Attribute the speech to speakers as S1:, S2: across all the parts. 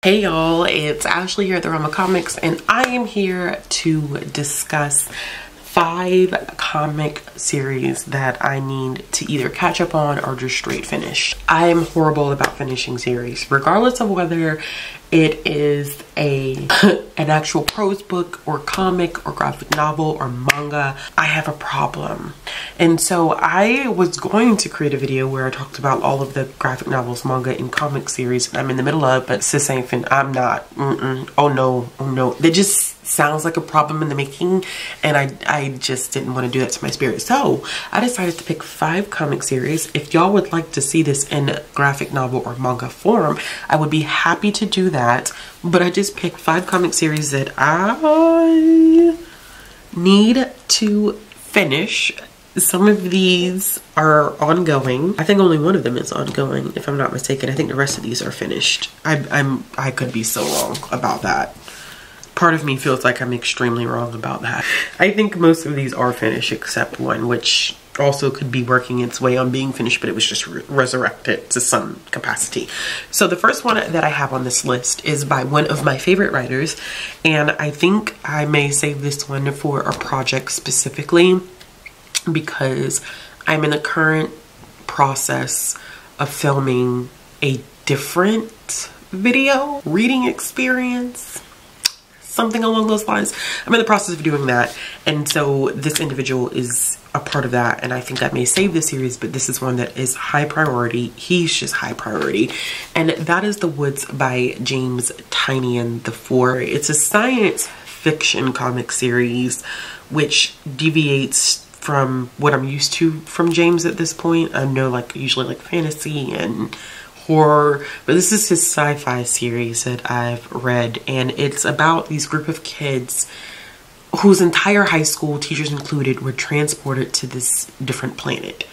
S1: Hey y'all, it's Ashley here at the Realm of Comics, and I am here to discuss 5 comic series that I need to either catch up on or just straight finish. I am horrible about finishing series, regardless of whether it is an actual prose book or comic or graphic novel or manga. I have a problem. And so I was going to create a video where I talked about all of the graphic novels, manga, and comic series I'm in the middle of, but sis ain't I'm not. Oh no. That just sounds like a problem in the making, and I just didn't want to do that to my spirit. So I decided to pick 5 comic series. If y'all would like to see this in graphic novel or manga form, I would be happy to do that. But I just picked 5 comic series that I need to finish. Some of these are ongoing. I think only one of them is ongoing, if I'm not mistaken. I think the rest of these are finished. I could be so wrong about that. Part of me feels like I'm extremely wrong about that. I think most of these are finished except one, which also could be working its way on being finished, but it was just resurrected to some capacity. So the first one that I have on this list is by one of my favorite writers, and I think I may save this one for a project specifically because I'm in the current process of filming a different video reading experience, something along those lines. I'm in the process of doing that, and so this individual is a part of that, and I think I may save this series, but this is one that is high priority. He's just high priority, and that is The Woods by James Tynion IV. It's a science fiction comic series which deviates from what I'm used to from James at this point. I know usually like fantasy and horror, but this is his sci-fi series that I've read, and it's about these group of kids whose entire high school, teachers included, were transported to this different planet.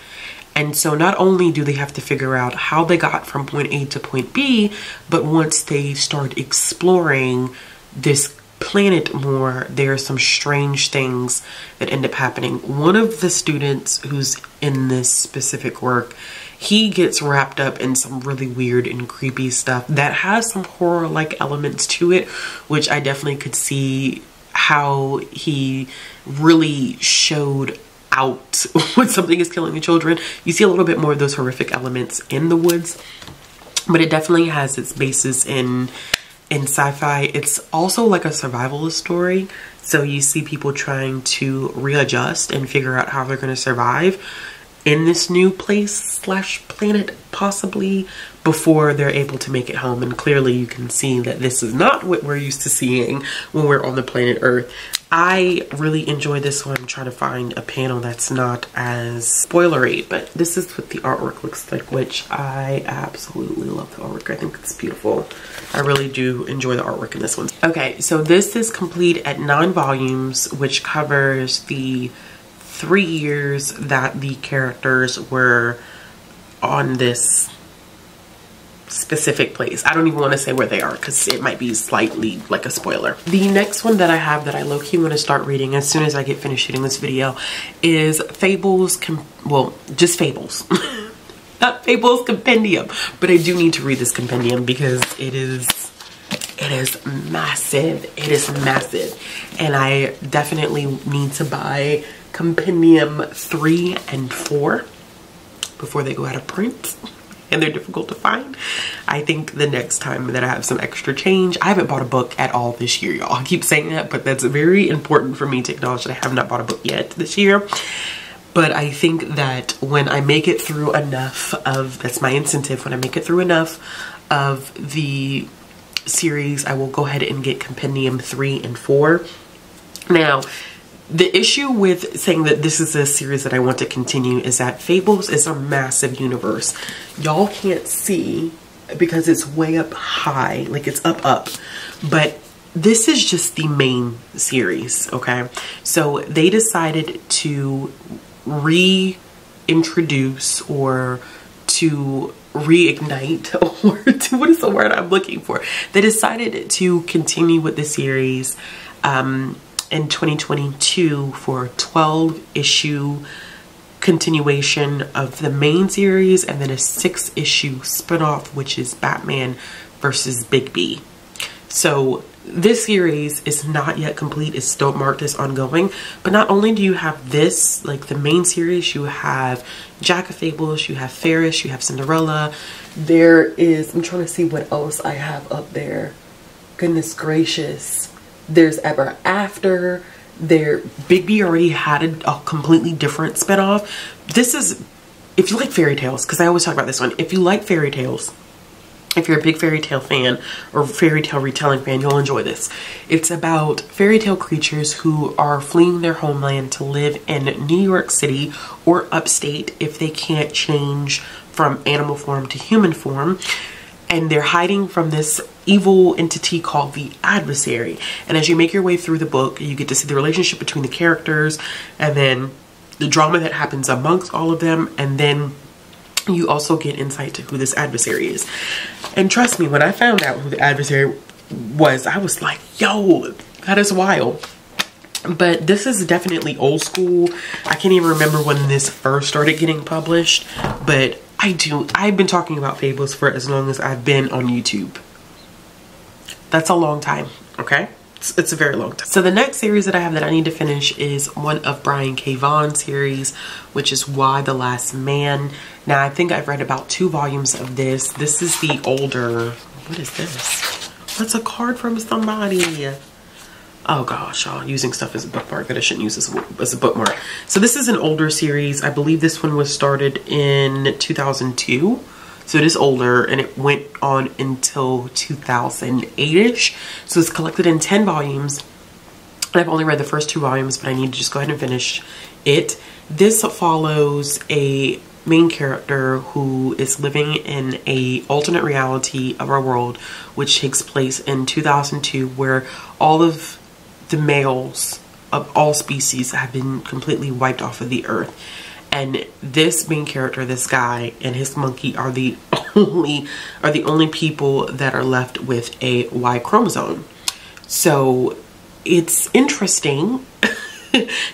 S1: And so not only do they have to figure out how they got from point A to point B, but once they start exploring this planet more, there are some strange things that end up happening. One of the students who's in this specific work, he gets wrapped up in some really weird and creepy stuff that has some horror-like elements to it, which I definitely could see how he really showed out when something is killing the children. You see a little bit more of those horrific elements in The Woods, but it definitely has its basis in sci-fi. It's also like a survivalist story, so you see people trying to readjust and figure out how they're going to survive in this new place slash planet, possibly, before they're able to make it home. And clearly you can see that this is not what we're used to seeing when we're on the planet Earth. I really enjoy this one. I'm trying to find a panel that's not as spoilery, but this is what the artwork looks like, which I absolutely love the artwork. I think it's beautiful. I really do enjoy the artwork in this one. Okay, so this is complete at 9 volumes, which covers the 3 years that the characters were on this specific place. I don't even want to say where they are because it might be slightly like a spoiler. The next one that I have that I low-key want to start reading as soon as I get finished shooting this video is Fables, just Fables. Not Fables Compendium, but I do need to read this compendium because it is massive. It is massive, and I definitely need to buy Compendium 3 and 4 before they go out of print, and they're difficult to find. I think the next time that I have some extra change, I haven't bought a book at all this year, y'all. I keep saying that, but that's very important for me to acknowledge that I have not bought a book yet this year. But I think that when I make it through enough of, that's my incentive, when I make it through enough of the series, I will go ahead and get Compendium 3 and 4. Now, the issue with saying that this is a series that I want to continue is that Fables is a massive universe. Y'all can't see because it's way up high, like it's up, but this is just the main series, okay? So they decided to reintroduce or to reignite, or to, what is the word I'm looking for? They decided to continue with the series in 2022 for a 12-issue continuation of the main series, and then a 6-issue spinoff, which is Batman versus Big B. So this series is not yet complete. It's still marked as ongoing. But not only do you have this, like the main series, you have Jack of Fables, you have Ferris, you have Cinderella. There is, I'm trying to see what else I have up there. Goodness gracious. There's Ever After. There, Big B already had a completely different spinoff. This is, if you like fairy tales, because I always talk about this one. If you like fairy tales, if you're a big fairy tale fan or fairy tale retelling fan, you'll enjoy this. It's about fairy tale creatures who are fleeing their homeland to live in New York City or upstate if they can't change from animal form to human form. And they're hiding from this evil entity called the Adversary. And as you make your way through the book, you get to see the relationship between the characters and then the drama that happens amongst all of them. And then you also get insight to who this adversary is. And trust me, when I found out who the adversary was, I was like, yo, that is wild. But this is definitely old school. I can't even remember when this first started getting published, but I've been talking about Fables for as long as I've been on YouTube. That's a long time, okay? It's a very long time. So the next series that I have that I need to finish is one of Brian K. Vaughan's series, which is Why the Last Man. Now, I think I've read about 2 volumes of this. This is the older, what is this? What's a card from somebody? Oh gosh, y'all, using stuff as a bookmark that I shouldn't use as a bookmark. So this is an older series. I believe this one was started in 2002. So it is older and it went on until 2008-ish. So it's collected in 10 volumes. And I've only read the first 2 volumes, but I need to just go ahead and finish it. This follows a main character who is living in a alternate reality of our world, which takes place in 2002, where all of the males of all species have been completely wiped off of the earth. And this main character, this guy and his monkey are the only people that are left with a Y chromosome. So it's interesting.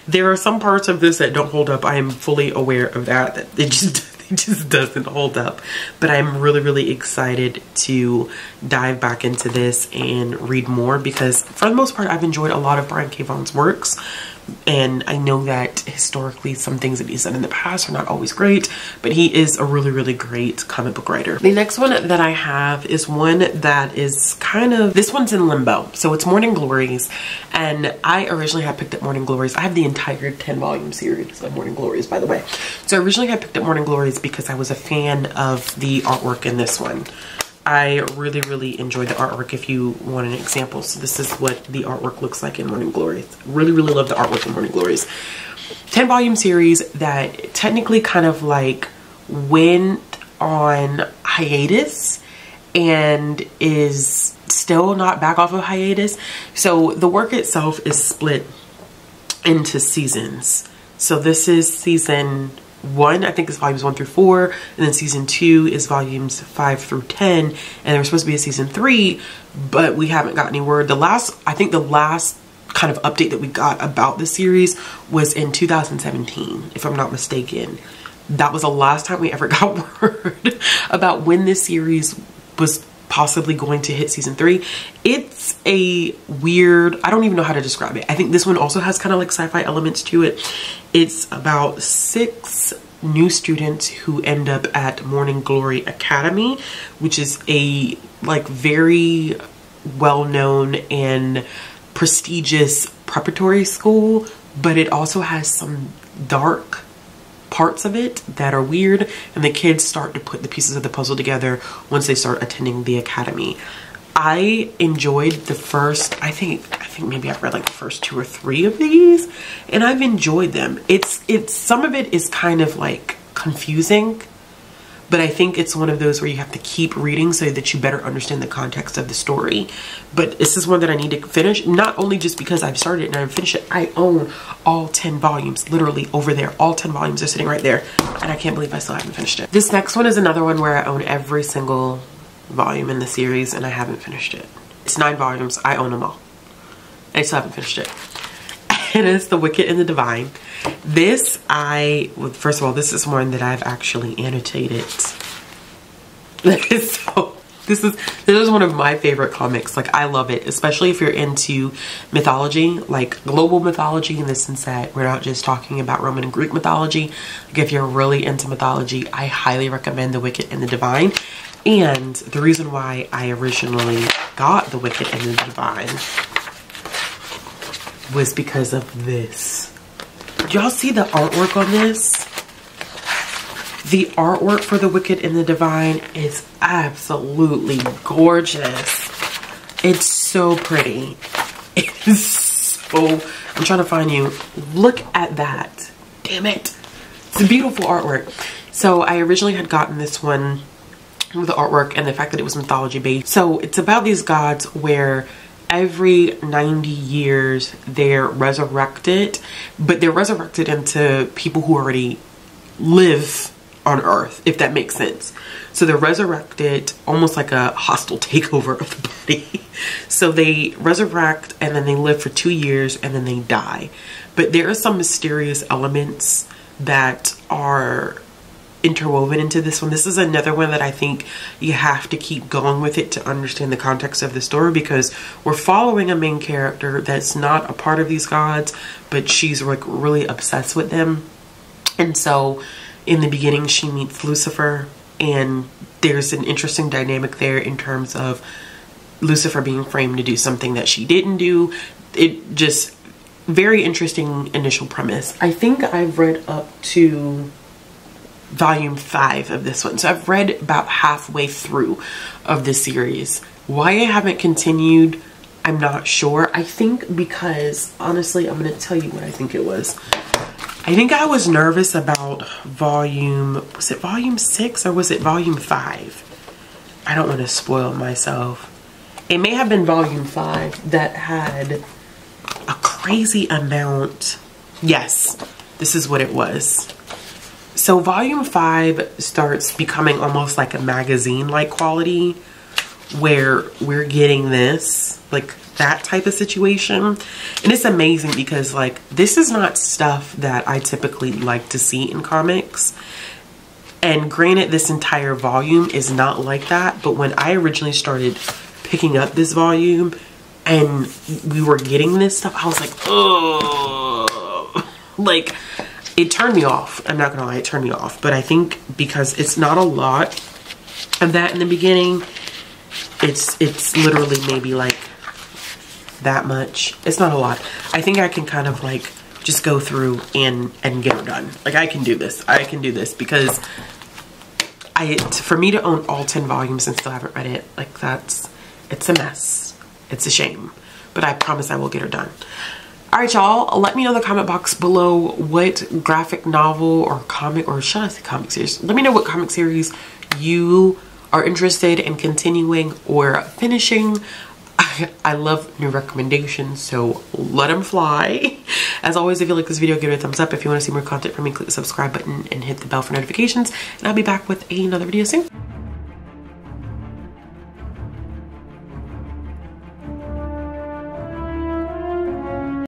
S1: There are some parts of this that don't hold up. I am fully aware of that. It just doesn't hold up. But I'm really excited to dive back into this and read more, because for the most part I've enjoyed a lot of Brian K. Vaughan's works. And I know that historically some things that he's done in the past are not always great, but he is a really great comic book writer. The next one that I have is one that is kind of, this one's in limbo. So it's Morning Glories, and I originally had picked up Morning Glories. I have the entire 10 volume series of Morning Glories, by the way. So I originally had picked up Morning Glories because I was a fan of the artwork in this one. I really enjoyed the artwork. If you want an example, so this is what the artwork looks like in Morning Glories. Really love the artwork in Morning Glories. 10 volume series that technically kind of like went on hiatus and is still not back off of hiatus. So the work itself is split into seasons. So this is season 1, I think it's volumes 1 through 4, and then season 2 is volumes 5 through 10, and there was supposed to be a season 3, but we haven't got any word. I think the last kind of update that we got about the series was in 2017, if I'm not mistaken. That was the last time we ever got word about when this series was possibly going to hit season 3. It's a weird, I don't even know how to describe it. I think this one also has kind of like sci-fi elements to it. It's about 6 new students who end up at Morning Glory Academy, which is a like very well-known and prestigious preparatory school, but it also has some dark parts of it that are weird, and the kids start to put the pieces of the puzzle together once they start attending the academy. I enjoyed the first, I think maybe I've read like the first 2 or 3 of these, and I've enjoyed them. It's some of it is kind of like confusing, but I think it's one of those where you have to keep reading so that you better understand the context of the story. But this is one that I need to finish, not only just because I've started it and I've finished it. I own all 10 volumes, literally over there. All 10 volumes are sitting right there, and I can't believe I still haven't finished it. This next one is another one where I own every single volume in the series and I haven't finished it. It's 9 volumes. I own them all. I still haven't finished it. And it's The Wicked and the Divine. This, first of all, this is one that I've actually annotated. So, This is one of my favorite comics. Like, I love it, especially if you're into mythology, like global mythology, in the sense that we're not just talking about Roman and Greek mythology. Like, if you're really into mythology, I highly recommend The Wicked and the Divine. And the reason why I originally got The Wicked and the Divine was because of this. Y'all see the artwork on this? The artwork for The Wicked and the Divine is absolutely gorgeous. It's so pretty. It is so... I'm trying to find you. Look at that. Damn it. It's a beautiful artwork. So I originally had gotten this one with the artwork and the fact that it was mythology based. So it's about these gods where every 90 years they're resurrected, but they're resurrected into people who already live on Earth, if that makes sense. So they're resurrected almost like a hostile takeover of the body. So they resurrect and then they live for 2 years and then they die. But there are some mysterious elements that are interwoven into this one. This is another one that I think you have to keep going with it to understand the context of the story, because we're following a main character that's not a part of these gods, but she's like really obsessed with them. And so in the beginning she meets Lucifer, and there's an interesting dynamic there in terms of Lucifer being framed to do something that she didn't do. It just very interesting initial premise. I think I've read up to volume 5 of this one. So I've read about halfway through of this series. Why I haven't continued, I'm not sure. I think because, honestly, I'm going to tell you what I think it was. I think I was nervous about was it volume 6 or was it volume 5? I don't want to spoil myself. It may have been volume 5 that had a crazy amount. Yes, this is what it was. So volume 5 starts becoming almost like a magazine-like quality, where we're getting this, like that type of situation. And it's amazing because like this is not stuff that I typically like to see in comics. And granted, this entire volume is not like that, but when I originally started picking up this volume and we were getting this stuff, I was like, oh, like it turned me off. I'm not gonna lie, it turned me off. But I think because it's not a lot of that in the beginning, it's literally maybe like that much. It's not a lot. I think I can kind of like just go through and get it done. Like I can do this. I can do this because for me to own all 10 volumes and still haven't read it, like it's a mess. It's a shame. But I promise I will get her done. Alright y'all, let me know in the comment box below what graphic novel or comic, or should I say comic series? Let me know what comic series you are interested in continuing or finishing. I love new recommendations, so let them fly. As always, if you like this video, give it a thumbs up. If you want to see more content from me, click the subscribe button and hit the bell for notifications. And I'll be back with another video soon.